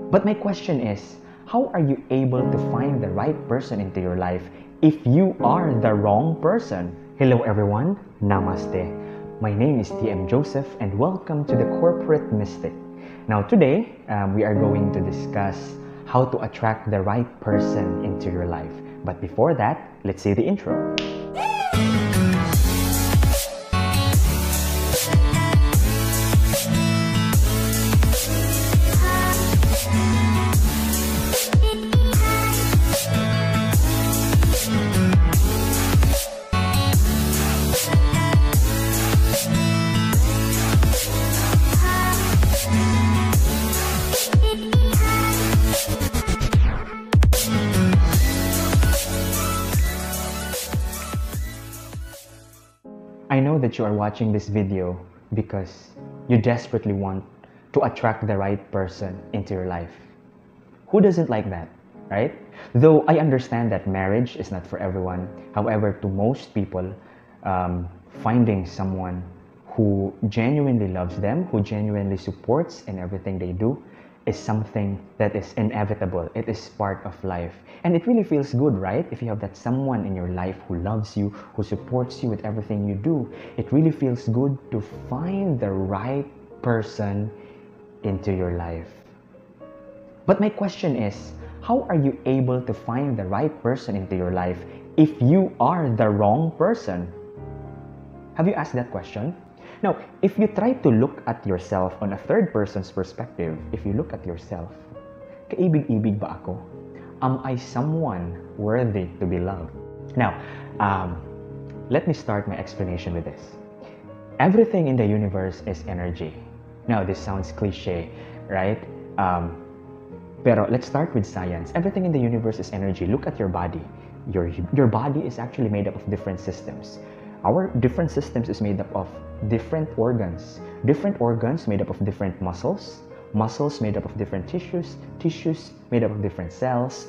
But my question is, how are you able to find the right person into your life if you are the wrong person? Hello everyone, Namaste. My name is TM Joseph and welcome to the Corporate Mystic. Now today, we are going to discuss how to attract the right person into your life. But before that, let's see the intro. I know that you are watching this video because you desperately want to attract the right person into your life. Who doesn't like that, right? Though I understand that marriage is not for everyone. However, to most people, finding someone who genuinely loves them, who genuinely supports in everything they do, is something that is inevitable. It is part of life. And it really feels good, right? If you have that someone in your life who loves you, who supports you with everything you do, it really feels good to find the right person into your life. But my question is, how are you able to find the right person into your life if you are the wrong person? Have you asked that question? Now, if you try to look at yourself on a third person's perspective, if you look at yourself, kaibig-ibig ba ako? Am I someone worthy to be loved? Now, let me start my explanation with this. Everything in the universe is energy. Now, this sounds cliche, right? Pero let's start with science. Everything in the universe is energy. Look at your body. Your body is actually made up of different systems. Our different systems is made up of different organs made up of different muscles made up of different tissues made up of different cells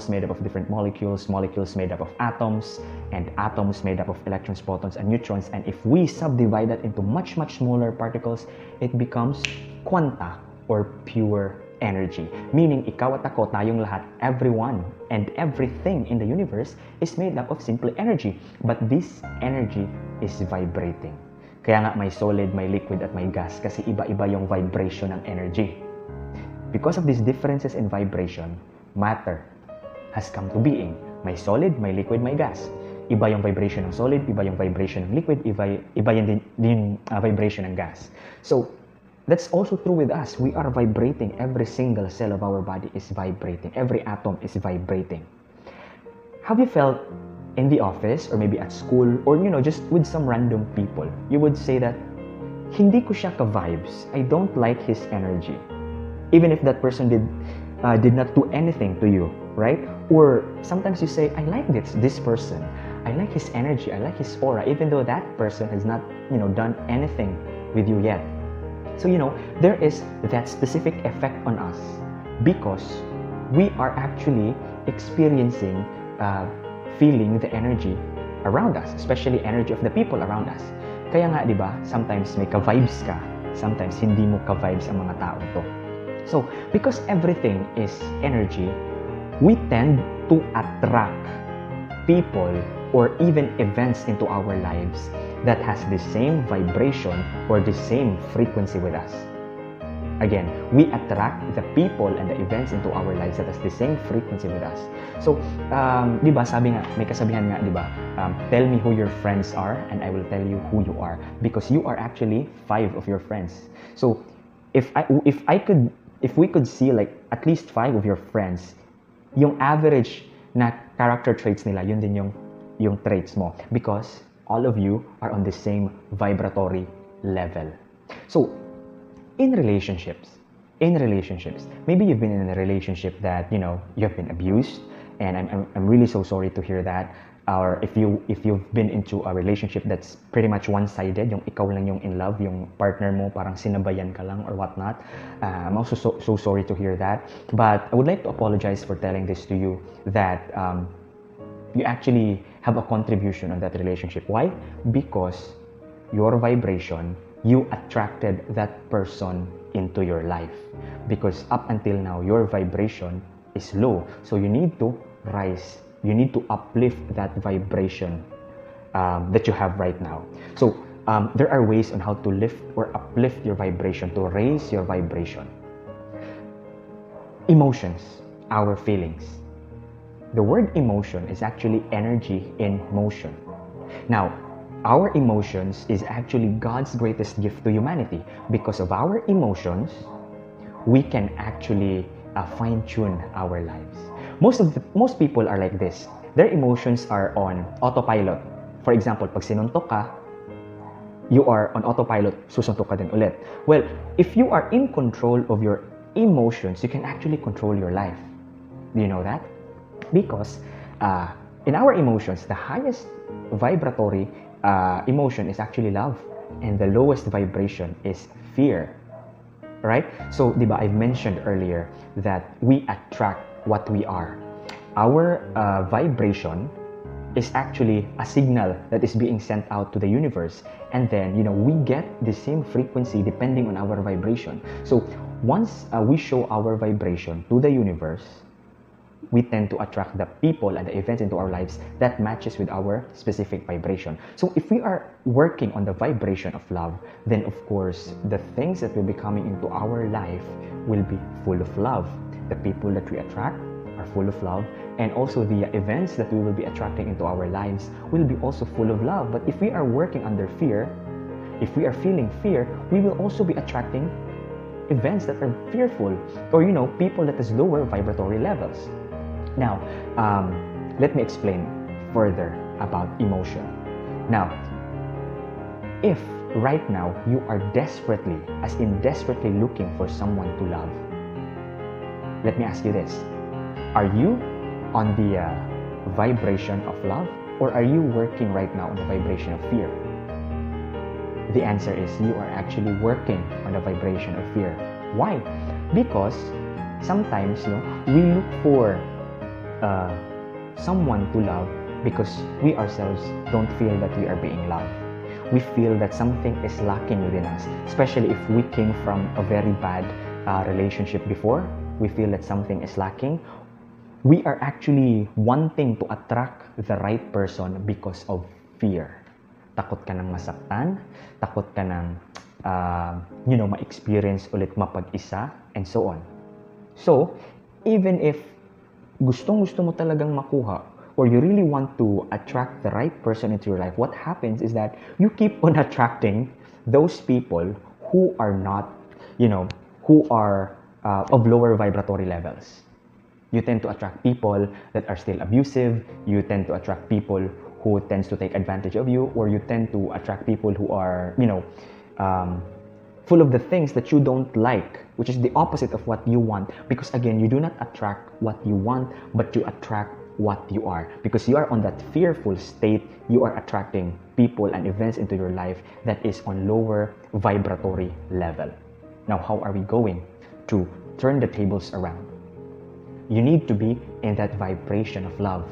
made up of different molecules made up of atoms, and atoms made up of electrons, protons, and neutrons. And if we subdivide that into much smaller particles, it becomes quanta, or pure energy. Meaning, ikaw at ako, tayong lahat, everyone and everything in the universe is made up of simply energy. But this energy is vibrating. Kaya nga may solid, may liquid, at may gas kasi iba-iba yung vibration ng energy. Because of these differences in vibration, matter has come to being. May solid, may liquid, may gas. Iba yung vibration ng solid, iba yung vibration ng liquid, iba yung vibration ng gas. So, that's also true with us. We are vibrating. Every single cell of our body is vibrating. Every atom is vibrating. Have you felt in the office or maybe at school or just with some random people, you would say that hindi ko siya ka-vibes. I don't like his energy. Even if that person did not do anything to you, right? Or sometimes you say, I like this person. I like his energy. I like his aura, even though that person has not done anything with you yet. So there is that specific effect on us because we are actually experiencing feeling the energy around us, especially energy of the people around us. Kaya nga, di ba, sometimes may ka-vibes ka, sometimes hindi mo ka-vibes ang mga tao to. So, because everything is energy, we tend to attract people or even events into our lives that has the same vibration or the same frequency with us. Again, we attract the people and the events into our lives that has the same frequency with us. So, di ba, sabi nga, may kasabihan nga, di ba, tell me who your friends are and I will tell you who you are, because you are actually 5 of your friends. So, if we could see like at least 5 of your friends, yung average na character traits nila, yun din yung traits mo, because all of you are on the same vibratory level. So, in relationships, maybe you've been in a relationship that you've been abused, and I'm really so sorry to hear that. Or if you've been into a relationship that's pretty much one-sided, yung ikaw lang yung in love, yung partner mo parang sinabayan ka lang or whatnot. I'm also so sorry to hear that. But I would like to apologize for telling this to you that you actually have a contribution on that relationship. Why? Because your vibration you attracted that person into your life. Because up until now, your vibration is low. So you need to rise. You need to uplift that vibration that you have right now. So there are ways on how to lift or uplift your vibration, to raise your vibration. Emotions, our feelings. The word emotion is actually energy in motion. Now, our emotions is actually God's greatest gift to humanity. Because of our emotions, we can actually fine-tune our lives. Most people are like this. Their emotions are on autopilot. For example, pag sinuntok ka, you are on autopilot, susuntok ka din ulit. Well, if you are in control of your emotions, you can actually control your life. Do you know that? Because in our emotions, the highest vibratory emotion is actually love, and the lowest vibration is fear. Right? So, di ba, I've mentioned earlier that we attract what we are. Our vibration is actually a signal that is being sent out to the universe, and then we get the same frequency depending on our vibration. So once we show our vibration to the universe, we tend to attract the people and the events into our lives that matches with our specific vibration. So if we are working on the vibration of love, then of course the things that will be coming into our life will be full of love. The people that we attract are full of love, and also the events that we will be attracting into our lives will be also full of love. But if we are working under fear, if we are feeling fear, we will also be attracting events that are fearful, or people that has lower vibratory levels. Now, let me explain further about emotion. Now, if right now you are desperately, as in desperately looking for someone to love, let me ask you this. Are you on the vibration of love, or are you working right now on the vibration of fear? The answer is you are actually working on the vibration of fear. Why? Because sometimes we look for someone to love because we ourselves don't feel that we are being loved. We feel that something is lacking within us, especially if we came from a very bad relationship before. We feel that something is lacking. We are actually wanting to attract the right person because of fear. Takot ka nang masaktan, takot ka nang ma-experience ulit mapag-isa, and so on. So, even if gustong-gusto mo talagang makuha, or you really want to attract the right person into your life, what happens is that you keep on attracting those people who are not, who are of lower vibratory levels. You tend to attract people that are still abusive. You tend to attract people who tends to take advantage of you, or you tend to attract people who are, full of the things that you don't like, which is the opposite of what you want. Because again, you do not attract what you want, but you attract what you are. Because you are on that fearful state, you are attracting people and events into your life that is on lower vibratory level. Now, how are we going to turn the tables around? You need to be in that vibration of love.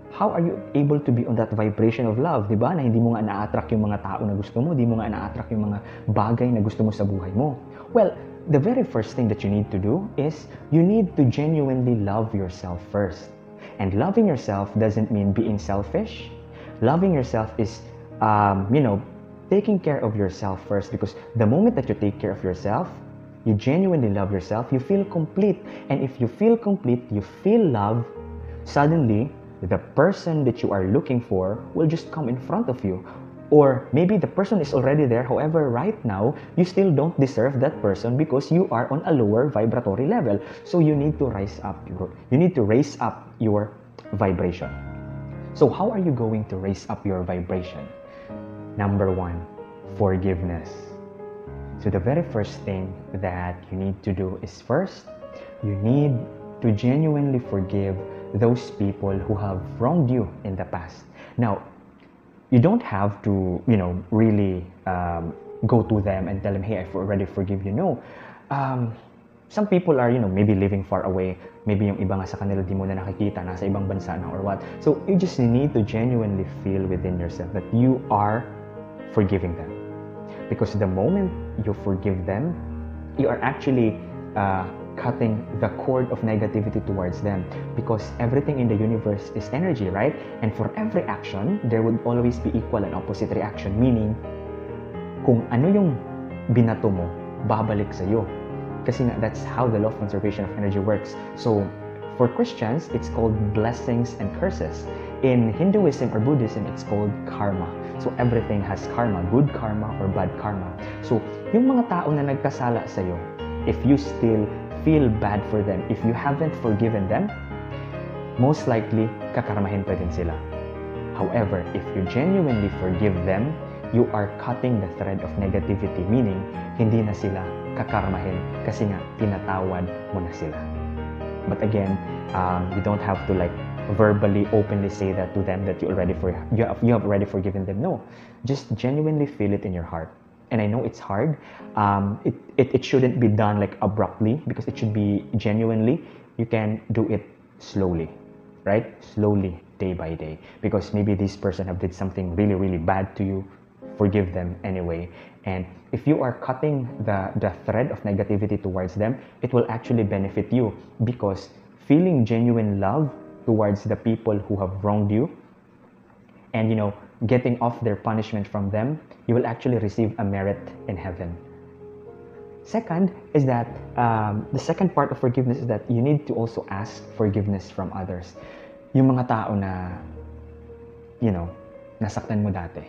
How are you able to be on that vibration of love? Diba? Na hindi mo nga na-attract yung mga tao na gusto mo, hindi mo nga na-attract yung mga bagay na gusto mo sa buhay mo. Well, the very first thing that you need to do is you need to genuinely love yourself first. And loving yourself doesn't mean being selfish. Loving yourself is, taking care of yourself first, because the moment that you take care of yourself, you genuinely love yourself, you feel complete. And if you feel complete, you feel love, suddenly, the person that you are looking for will just come in front of you. Or maybe the person is already there, however, right now, you still don't deserve that person because you are on a lower vibratory level. So you need to raise up your vibration. So how are you going to raise up your vibration? Number one, forgiveness. So the very first thing that you need to do is first, you need to genuinely forgive those people who have wronged you in the past. Now, you don't have to, really go to them and tell them, hey, I already forgive you. No. Some people are, maybe living far away. Maybe yung iba nga sa kanila di mo na nakikita, nasa ibang bansa na or what. So you just need to genuinely feel within yourself that you are forgiving them. Because the moment you forgive them, you are actually cutting the cord of negativity towards them, because everything in the universe is energy, right? And for every action, there would always be equal and opposite reaction, meaning kung ano yung binato mo, babalik sa'yo. Kasi nga, that's how the law of conservation of energy works. So, for Christians, it's called blessings and curses. In Hinduism or Buddhism, it's called karma. So, everything has karma, good karma or bad karma. So, yung mga tao na nagkasala sa'yo, if you still feel bad for them, if you haven't forgiven them, most likely, kakarmahin pa din sila. However, if you genuinely forgive them, you are cutting the thread of negativity, meaning hindi na sila kakarmahin kasi nga tinatawad mo na sila. But again, you don't have to like verbally, openly say that to them that you have already forgiven them. No, just genuinely feel it in your heart. And I know it's hard. It shouldn't be done like abruptly, because it should be genuinely. You can do it slowly, right? Slowly, day by day. Because maybe this person have did something really, really bad to you. Forgive them anyway. And if you are cutting the thread of negativity towards them, it will actually benefit you, because feeling genuine love towards the people who have wronged you and, you know, getting off their punishment from them, you will actually receive a merit in heaven. Second is that the second part of forgiveness is that you need to also ask forgiveness from others. Yung mga tao na, you know, nasaktan mo dati.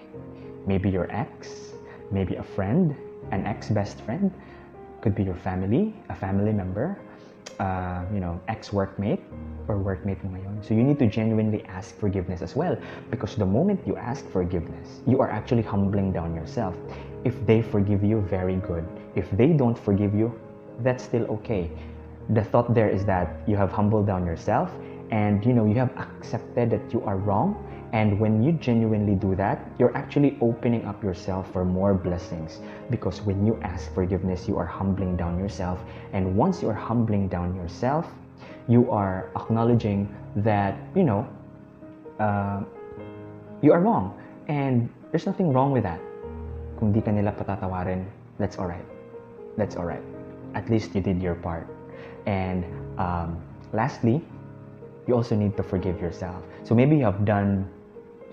Maybe your ex, maybe a friend, an ex-best friend, could be your family, a family member, you know, ex-workmate or workmate mo ngayon. So you need to genuinely ask forgiveness as well, because the moment you ask forgiveness, you are actually humbling down yourself. If they forgive you, very good. If they don't forgive you, that's still okay. The thought there is that you have humbled down yourself and, you know, you have accepted that you are wrong. And when you genuinely do that, you're actually opening up yourself for more blessings. Because when you ask forgiveness, you are humbling down yourself. And once you are humbling down yourself, you are acknowledging that, you know, you are wrong. And there's nothing wrong with that. Kung di ka nila patatawarin, that's alright. That's alright. At least you did your part. And lastly, you also need to forgive yourself. So maybe you have done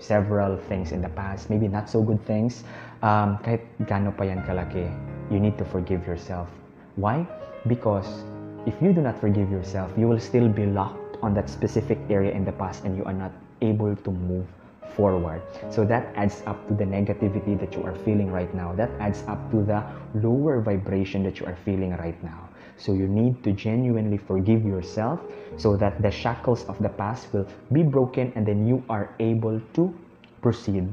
several things in the past, maybe not so good things. Kahit gaano pa yan kalaki, you need to forgive yourself. Why? Because if you do not forgive yourself, you will still be locked on that specific area in the past and you are not able to move forward. So that adds up to the negativity that you are feeling right now. That adds up to the lower vibration that you are feeling right now. So you need to genuinely forgive yourself so that the shackles of the past will be broken and then you are able to proceed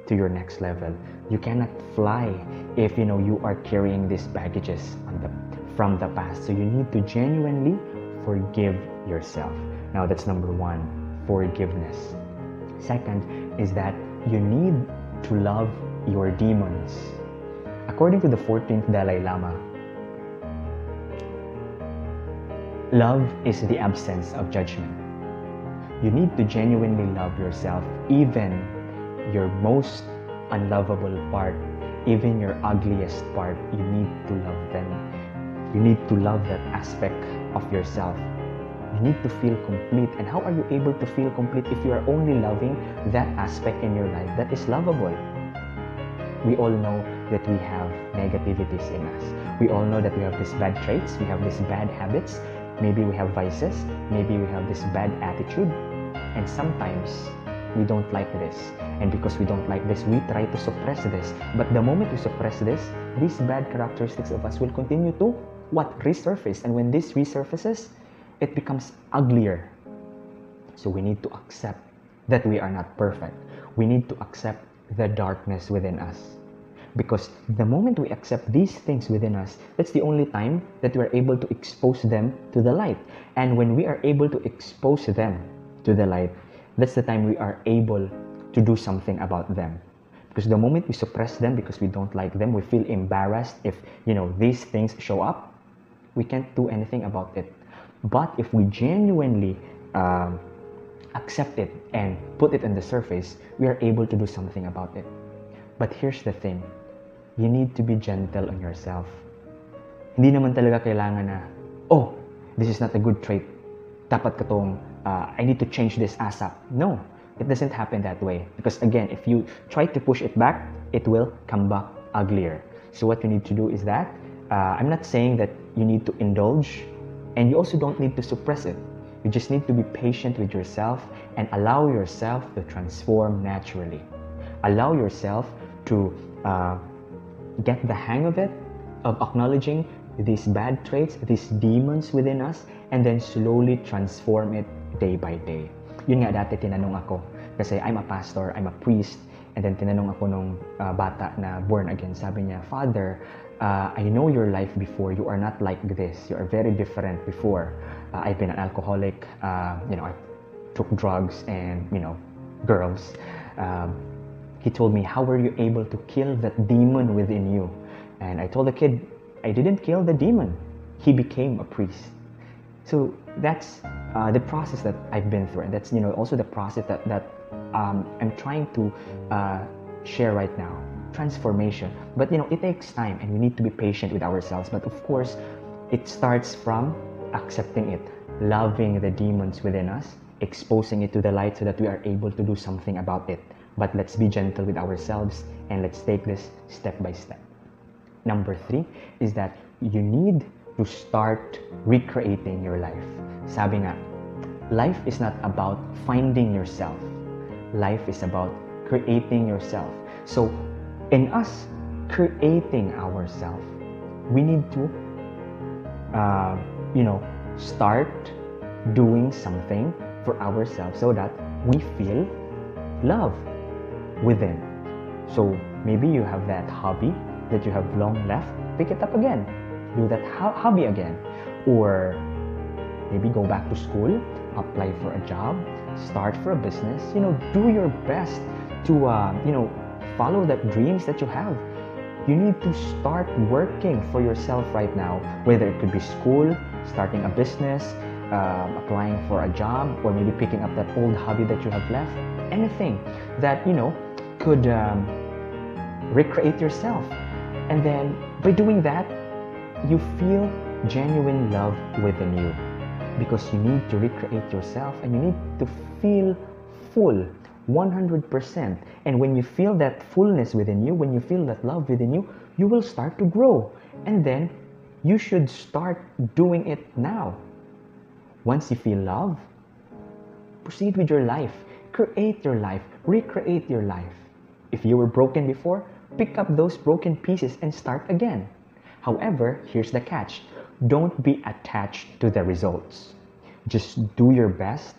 to your next level. You cannot fly if, you know, you are carrying these baggages from the past. So you need to genuinely forgive yourself. Now that's number one, forgiveness. Second is that you need to love your demons. According to the 14th Dalai Lama, love is the absence of judgment. You need to genuinely love yourself, even your most unlovable part, even your ugliest part. You need to love them. You need to love that aspect of yourself. You need to feel complete. And how are you able to feel complete if you are only loving that aspect in your life that is lovable? We all know that we have negativities in us. We all know that we have these bad traits, we have these bad habits, maybe we have vices, maybe we have this bad attitude. And sometimes we don't like this. And because we don't like this, we try to suppress this. But the moment we suppress this, these bad characteristics of us will continue to resurface. And when this resurfaces, it becomes uglier. So we need to accept that we are not perfect. We need to accept the darkness within us. Because the moment we accept these things within us, that's the only time that we're able to expose them to the light. And when we are able to expose them to the light, that's the time we are able to do something about them. Because the moment we suppress them because we don't like them, we feel embarrassed if, you know, these things show up, we can't do anything about it. But if we genuinely accept it and put it on the surface, we are able to do something about it. But here's the thing. you need to be gentle on yourself. Hindi naman talaga kailangan na, oh, this is not a good trait. Dapat ka tong, I need to change this ASAP. No, it doesn't happen that way. Because again, if you try to push it back, it will come back uglier. So what you need to do is that, I'm not saying that you need to indulge, and you also don't need to suppress it. You just need to be patient with yourself and allow yourself to transform naturally. Allow yourself to get the hang of it, of acknowledging these bad traits, these demons within us, and then slowly transform it day by day. Yun nga dati tinanong ako, kasi I'm a pastor, I'm a priest, and then tinanong ako nung bata na born again. Sabi niya, Father, I know your life before. You are not like this. You are very different before. I've been an alcoholic. I took drugs and, girls. He told me, how were you able to kill that demon within you? And I told the kid, I didn't kill the demon. He became a priest. So that's the process that I've been through. And that's, also the process that I'm trying to share right now. Transformation. But, it takes time and we need to be patient with ourselves. But of course, it starts from accepting it, loving the demons within us, exposing it to the light so that we are able to do something about it. But let's be gentle with ourselves and let's take this step by step. Number 3 is that you need to start recreating your life. Sabi nga, life is not about finding yourself. Life is about creating yourself. So, in us creating ourselves, we need to, start doing something for ourselves so that we feel love within. So, maybe you have that hobby that you have long left, pick it up again. Do that hobby again. Or maybe go back to school, apply for a job, start for a business. Do your best to, follow the dreams that you have. You need to start working for yourself right now, whether it could be school, starting a business, applying for a job, or maybe picking up that old hobby that you have left. Anything that, could recreate yourself. And then by doing that, you feel genuine love within you, because you need to recreate yourself and you need to feel full 100%. And when you feel that fullness within you, when you feel that love within you, you will start to grow. And then you should start doing it now. Once you feel love, proceed with your life. Create your life. Recreate your life. If you were broken before, pick up those broken pieces and start again. However, here's the catch. Don't be attached to the results. Just do your best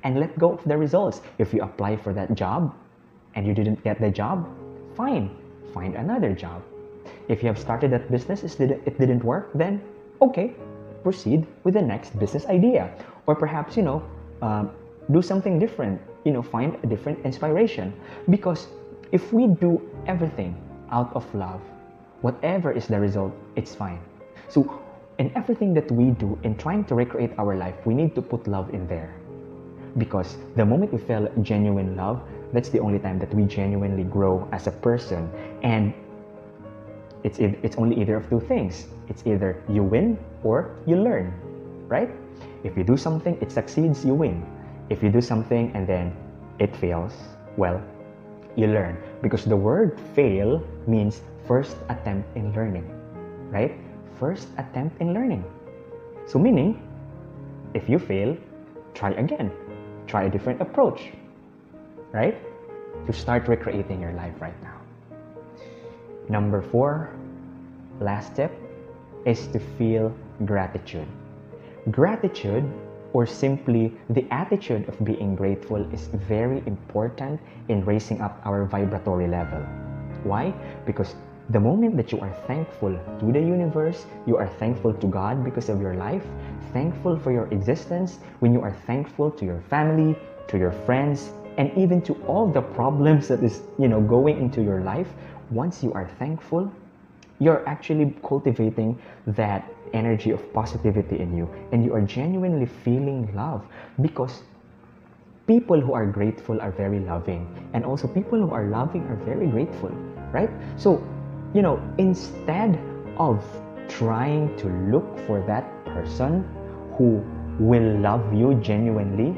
and let go of the results. If you apply for that job and you didn't get the job, fine. Find another job. If you have started that business, it didn't work, then okay, proceed with the next business idea. Or perhaps, do something different. Find a different inspiration. Because if we do everything out of love, whatever is the result, it's fine. So, in everything that we do in trying to recreate our life, we need to put love in there. Because the moment we feel genuine love, that's the only time that we genuinely grow as a person. And it's only either of two things. It's either you win or you learn, right? If you do something, it succeeds, you win. If you do something and then it fails, well, you learn. Because the word fail means first attempt in learning, right? First attempt in learning. So meaning, if you fail, try again. Try a different approach, right? To start recreating your life right now. Number 4, last tip, is to feel gratitude. Gratitude, or simply the attitude of being grateful, is very important in raising up our vibratory level. Why? Because the moment that you are thankful to the universe, you are thankful to God because of your life, thankful for your existence, when you are thankful to your family, to your friends, and even to all the problems that is, going into your life, once you are thankful, you're actually cultivating that energy of positivity in you, and you are genuinely feeling love, because people who are grateful are very loving, and also people who are loving are very grateful, right? So instead of trying to look for that person who will love you genuinely,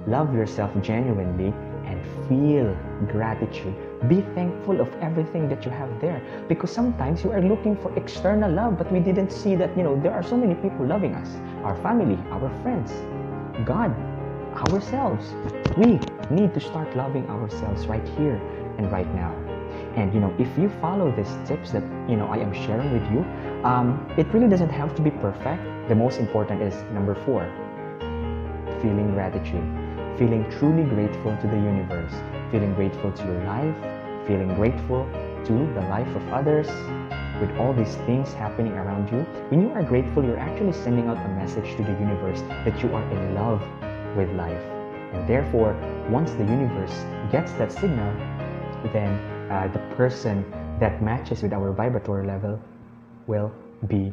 love yourself genuinely, and feel gratitude. Be thankful of everything that you have there, because sometimes you are looking for external love, but we didn't see that there are so many people loving us, our family, our friends, God, ourselves. We need to start loving ourselves right here and right now. And if you follow these tips that I am sharing with you, it really doesn't have to be perfect. The most important is number 4, feeling gratitude, feeling truly grateful to the universe, feeling grateful to your life, feeling grateful to the life of others. With all these things happening around you, when you are grateful, you're actually sending out a message to the universe that you are in love with life. And therefore, once the universe gets that signal, then the person that matches with our vibratory level will be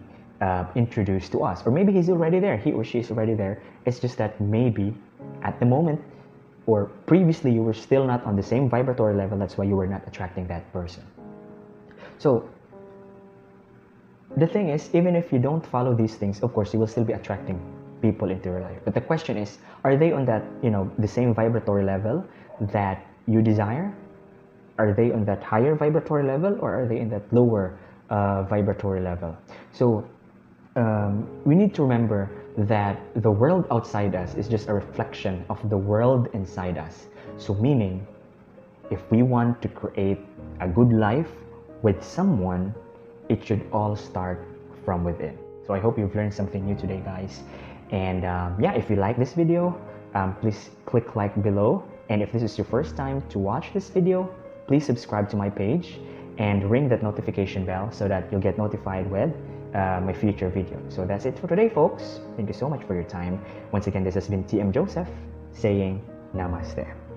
introduced to us. Or maybe he's already there, he or she is already there. It's just that maybe at the moment or previously you were still not on the same vibratory level. That's why you were not attracting that person. So the thing is, even if you don't follow these things, of course you will still be attracting people into your life. But the question is, are they on that the same vibratory level that you desire? Are they on that higher vibratory level, or are they in that lower vibratory level? So we need to remember that the world outside us is just a reflection of the world inside us. So meaning, if we want to create a good life with someone, it should all start from within. So I hope you've learned something new today, guys. And yeah, if you like this video, please click like below. And if this is your first time to watch this video, please subscribe to my page and ring that notification bell so that you'll get notified with my future video. So that's it for today, folks. Thank you so much for your time. Once again, this has been TM Joseph saying Namaste.